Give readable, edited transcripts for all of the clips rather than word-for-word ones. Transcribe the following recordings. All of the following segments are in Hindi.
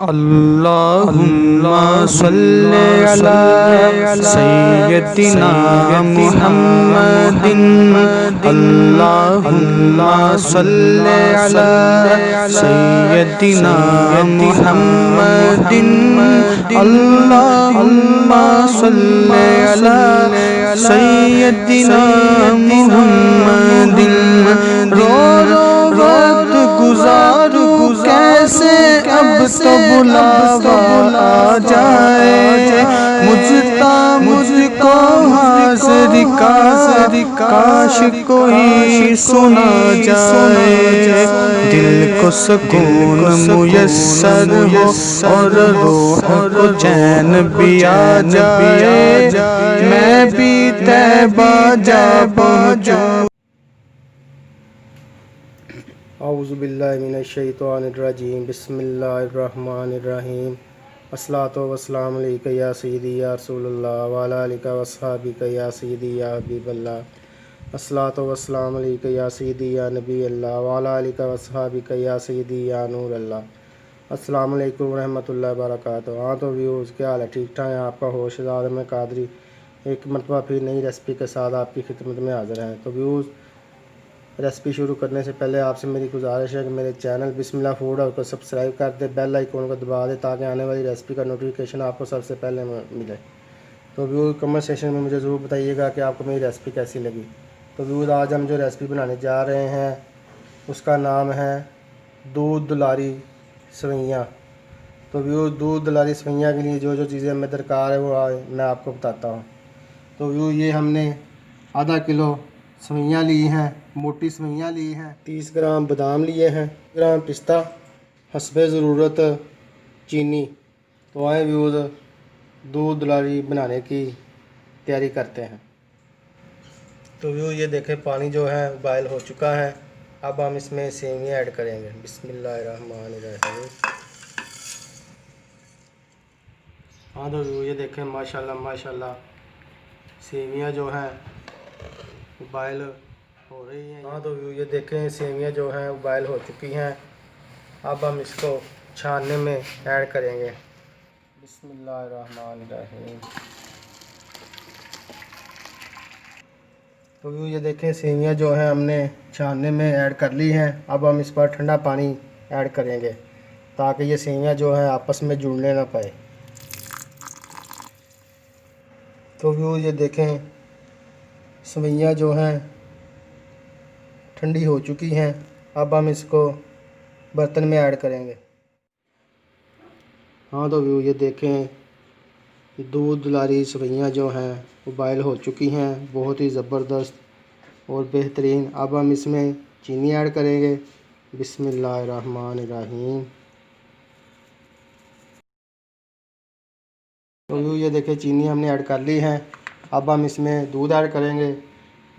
अल्लाहुम्मा सल्ले अला सय्यदिना मुहम्मदिन। अल्लाहुम्मा सल्ले अला सय्यदिना मुहम्मदिन। अल्लाहुम्मा सल्ले अला सय्यदिना मुहम्मदिन। रो रो वक्त गुजारू कैसे अब तो बुलावा आ जाए। मुझको हाज़िर काश कोई सुना जाए। दिल को सुकून मुयस्सर हो और रूह को चैन भी आ जाए। मैं भी तैबा जा पहुँचूं। औज़ु बिल्लाहि मिनश्शैतानिर्रजीम। बिस्मिल्लाहिर्रहमानिर्रहीम। अस्सलातु वस्सलामु अलैका या सय्यदी या रसूलल्लाह व अला आलिका व अस्हाबिका या सय्यदी या हबीबल्लाह। अस्सलातु वस्सलामु अलैका या सय्यदी या नबी अल्लाह व अला आलिका व अस्हाबिका या सय्यदी या नूर अल्लाह। अस्सलामु अलैकुम व रहमतुल्लाहि व बरकातुहू। हाँ तो व्यूज़, क्या हाल है? ठीक ठाक है? आपका होश आदम कादरी एक मरतबा फिर नई रेसिपी के साथ आपकी खिदमत में हाज़िर हैं। तो व्यूज़, रेसिपी शुरू करने से पहले आपसे मेरी गुजारिश है कि मेरे चैनल बिस्मिल्लाह फूड हाउस को सब्सक्राइब कर दे, बेल आइकन को दबा दे ताकि आने वाली रेसिपी का नोटिफिकेशन आपको सबसे पहले मिले। तो व्यूज़, कमेंट सेक्शन में मुझे ज़रूर बताइएगा कि आपको मेरी रेसिपी कैसी लगी। तो व्यूज़, आज हम जो रेसिपी बनाने जा रहे हैं उसका नाम है दूध दुलारी सवैयाँ। तो व्यूज़, दूध दुलारी सवैयाँ के लिए जो जो चीज़ें हमें दरकार है वो मैं आपको बताता हूँ। तो व्यूज़, ये हमने आधा किलो सवैयाँ ली हैं, मोटी सवैयाँ ली हैं। 30 ग्राम बादाम लिए हैं, ग्राम पिस्ता, हस्बे ज़रूरत चीनी। तो आए व्यूज़, दूध दुलारी बनाने की तैयारी करते हैं। तो व्यूज़, ये देखें पानी जो है बॉयल हो चुका है। अब हम इसमें सेवियाँ ऐड करेंगे। बिस्मिल्लाहिर्रहमानिर्रहीम। हाँ तो व्यूज़, ये देखें माशाल्लाह माशाल्लाह सेवियाँ जो हैं बॉयल हो रही हैं। हाँ तो व्यू, ये देखें सेवियाँ जो हैं बॉयल हो चुकी हैं। अब हम इसको छानने में ऐड करेंगे। बिस्मिल्लाहिर्रहमानिर्रहीम। तो व्यू, ये देखें सेवियाँ जो हैं हमने छानने में ऐड कर ली हैं। अब हम इस पर ठंडा पानी ऐड करेंगे ताकि ये सेवियाँ जो हैं आपस में जुड़ने ना पाए। तो व्यू, ये देखें सेवियाँ जो हैं ठंडी हो चुकी हैं। अब हम इसको बर्तन में ऐड करेंगे। हाँ तो व्यू, ये देखें दूध दुलारी सवैयाँ जो हैं वो बॉयल हो चुकी हैं, बहुत ही ज़बरदस्त और बेहतरीन। अब हम इसमें चीनी ऐड करेंगे। बिस्मिल्लाहिर्रहमानिर्रहीम। तो व्यू, ये देखें चीनी हमने ऐड कर ली है। अब हम इसमें दूध ऐड करेंगे।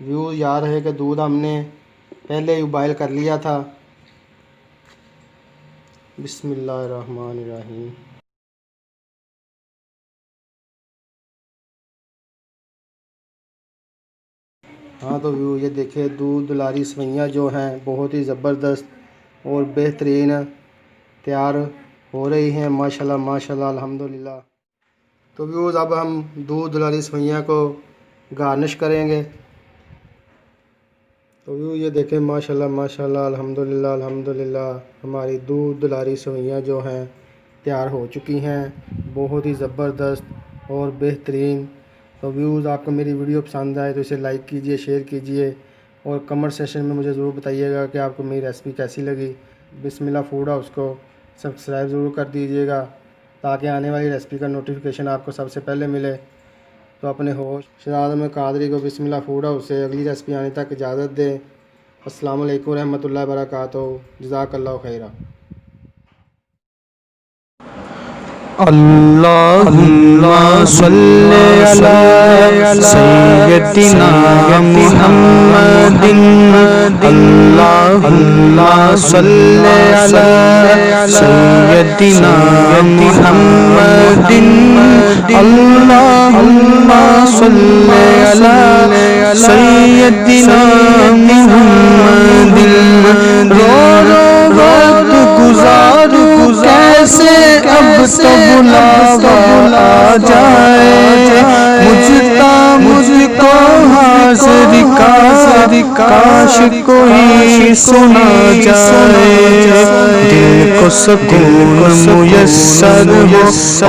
व्यू, याद है कि दूध हमने पहले ही बॉयल कर लिया था। बिस्मिल्लाहिर्रहमानिर्रहीम। हाँ तो व्यू, ये देखिए दूध दुलारी सवैयाँ जो हैं बहुत ही ज़बरदस्त और बेहतरीन तैयार हो रही हैं। माशाल्लाह माशाल्लाह अल्हम्दुलिल्लाह। तो व्यूज़, अब हम दूध दुलारी सवैयाँ को गार्निश करेंगे। तो व्यू, ये देखें माशाल्लाह माशाल्लाह अल्हम्दुलिल्लाह अल्हम्दुलिल्लाह हमारी दूध दुलारी सवैयाँ जो हैं तैयार हो चुकी हैं, बहुत ही ज़बरदस्त और बेहतरीन। तो व्यूज़, आपको मेरी वीडियो पसंद आए तो इसे लाइक कीजिए, शेयर कीजिए और कमेंट सेक्शन में मुझे ज़रूर बताइएगा कि आपको मेरी रेसिपी कैसी लगी। बिस्मिल्लाह फूड हाउस को सब्सक्राइब ज़रूर कर दीजिएगा ताकि आने वाली रेसिपी का नोटिफिकेशन आपको सबसे पहले मिले। तो अपने होस्ट आदम कादरी को बिस्मिल्लाह फूड हाउस से अगली रेसिपी आने तक इजाज़त दें। अस्सलामु अलैकुम रहमतुल्लाहि व बरकातुहू। जज़ाकल्लाहु खैरा। अल्लाहुम्मा सल्ले अला सय्यदिना मुहम्मदिन। अल्लाहुम्मा सल्ले अला सय्यदिना मुहम्मदिन। अल्लाहुम्मा सल्ले अला सय्यदिना मुहम्मदिन। रो रो वक्त गुजारू कैसे तो बुलावा आ जाए, मुझको हाज़िर काश कोई सुना जाए। दिल को सुकून मुयस्सर हो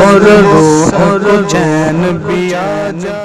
और रूह को चैन भी आ जाए।